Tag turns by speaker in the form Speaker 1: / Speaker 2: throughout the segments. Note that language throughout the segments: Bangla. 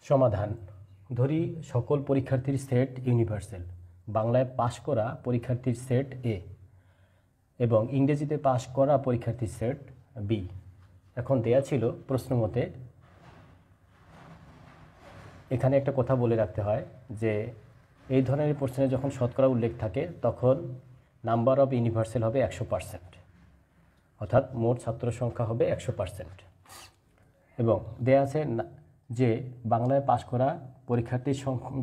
Speaker 1: সমাধান। ধরি সকল পরীক্ষার্থীর সেট ইউনিভার্সাল। বাংলায় পাশ করা পরীক্ষার্থীর সেট এ এবং ইংরেজিতে পাশ করা পরীক্ষার্থীর সেট বি। এখন দেয়া ছিল প্রশ্ন মতে, এখানে একটা কথা বলে রাখতে হয় যে এই ধরনের প্রশ্নে যখন শতকরা উল্লেখ থাকে তখন নাম্বার অফ ইউনিভার্সাল হবে 100%, অর্থাৎ মোট ছাত্র সংখ্যা হবে 100%। এবং দেয়া আছে যে বাংলায় পাশ করা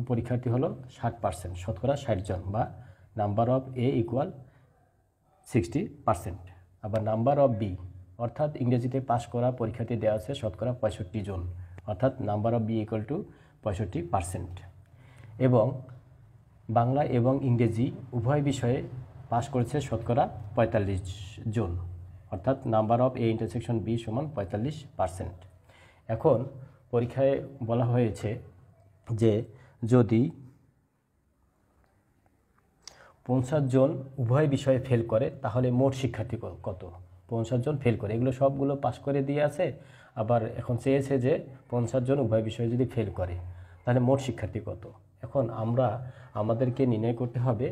Speaker 1: পরীক্ষার্থী হলো 60%, শতকরা 60 জন, বা নাম্বার অফ এ ইকুয়াল 60%। আবার নাম্বার অফ বি অর্থাৎ ইংরেজিতে পাশ করা পরীক্ষার্থী দেওয়া আছে শতকরা 65 জন, অর্থাৎ number of B equal to 65%। এবং বাংলা এবং ইংরেজি উভয় বিষয়ে পাশ করেছে শতকরা 45 জন, অর্থাৎ number of A intersection B সমান 45%। এখন পরীক্ষায় বলা হয়েছে যে যদি 50 জন উভয় বিষয়ে ফেল করে তাহলে মোট শিক্ষার্থী কত। 50 জন ফেল করে, এগুলো সবগুলো পাস করে দিয়ে আছে। আবার এখন চেয়েছে যে 50 জন উভয় বিষয়ে যদি ফেল করে তাহলে মোট শিক্ষার্থী কত। এখন আমাদেরকে নির্ণয় করতে হবে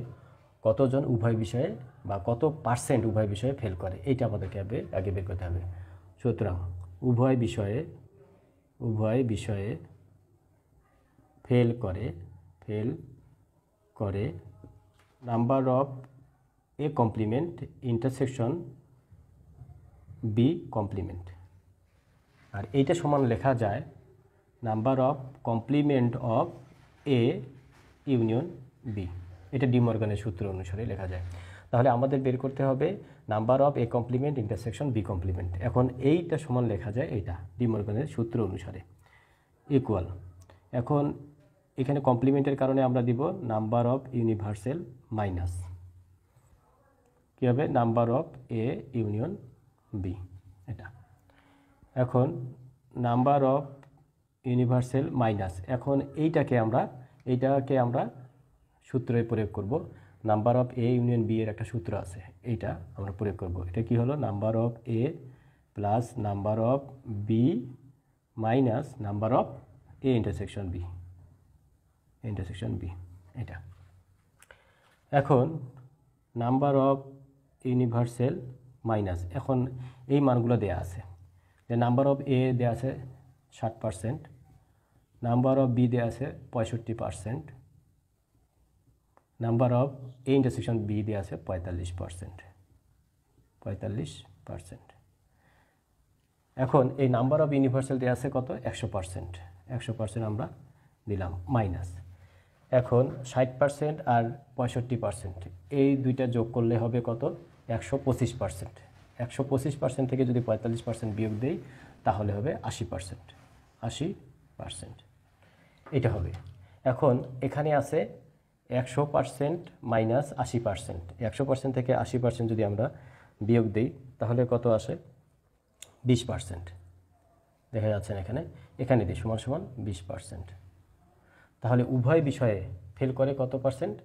Speaker 1: কতজন উভয় বিষয়ে বা কত পার্সেন্ট উভয় বিষয়ে ফেল করে, এইটা আমাদেরকে আগে বের করতে হবে। সুতরাং উভয় বিষয়ে ফেল করে number of A complement intersection B complement. আর এইটা সমান লেখা যায় number of complement of A union B. এটা ডি মর্গানের সূত্র অনুসারে লেখা যায়। তাহলে আমাদের বের করতে হবে number of A complement intersection B complement. এখন এইটা সমান লেখা যায় এইটা ডি মর্গানের সূত্র অনুসারে ইকুয়াল। এখন এখানে কমপ্লিমেন্টের কারণে আমরা দিব নাম্বার অফ ইউনিভার্সাল মাইনাস কী হবে number of A union B. এটা এখন নাম্বার অফ ইউনিভার্সাল মাইনাস, এখন এইটাকে আমরা সূত্রে প্রয়োগ করব। Number of A union B এর একটা সূত্র আছে, এইটা আমরা প্রয়োগ করব। এটা কি হলো number of A plus number of B minus number of A intersection B এটা। এখন নাম্বার অফ ইউনিভার্সাল মাইনাস, এখন এই মানগুলো দেয়া আছে যে নাম্বার অফ এ দেয়া আছে 60%, নাম্বার অফ বি দেয়া আছে 65%, number of A intersection B দেয়া আছে 45%। এখন এই নাম্বার অফ ইউনিভার্সাল দেয়া আছে কত 100% আমরা দিলাম মাইনাস। এখন 60% আর 65% এই দুইটা যোগ করলে হবে কত 125%। 125% থেকে যদি 45% বিয়োগ দেই তাহলে হবে 80%। এটা হবে। এখন এখানে আছে 100% মাইনাস 80%। 100% থেকে 80% যদি আমরা বিয়োগ দিই তাহলে কত আসে 20%। দেখা যাচ্ছে না এখানে দিই সমান 20%। তাহলে উভয় বিষয়ে ফেল করে কত পার্সেন্ট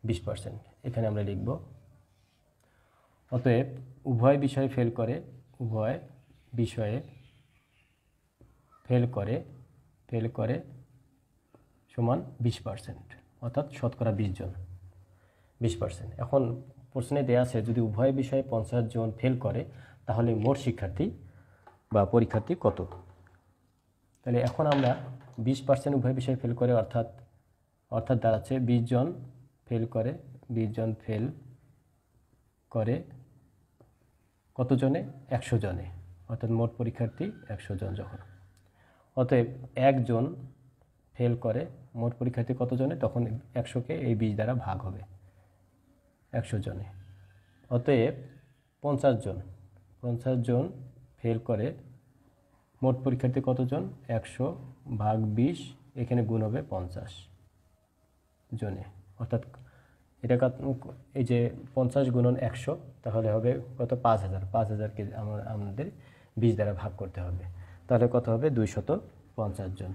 Speaker 1: 20%। এখানে আমরা লিখব অতএব উভয় বিষয়ে ফেল করে সমান 20%, অর্থাৎ শতকরা 20 জন 20%। এখন প্রশ্নে দেয়া আছে যদি উভয় বিষয়ে 50 জন ফেল করে তাহলে মোট শিক্ষার্থী বা পরীক্ষার্থী কত। তাহলে এখন আমরা 20% উভয় বিষয়ে ফেল করে অর্থাৎ দাঁড়াচ্ছে 20 জন ফেল করে কত জনে 100 জনে, অর্থাৎ মোট পরীক্ষার্থী 100 জন যখন। অতএব একজন ফেল করে মোট পরীক্ষার্থী কত জনে, তখন 100কে এই 20 দ্বারা ভাগ হবে 100 জনে। অতএব 50 জন ফেল করে মোট পরীক্ষার্থী কতজন 100 ভাগ 20, এখানে গুণ হবে 50 জনে। অর্থাৎ এটা এই যে 50 গুণন 100 তাহলে হবে কত 5000কে আমাদের 20 দ্বারা ভাগ করতে হবে। তাহলে কত হবে 250 জন।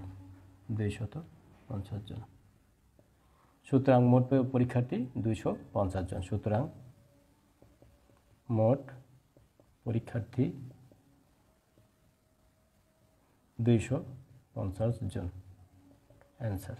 Speaker 1: সুতরাং মোট পরীক্ষার্থী 250 জন। সুতরাং মোট পরীক্ষার্থী 250 জন। অ্যান্সার।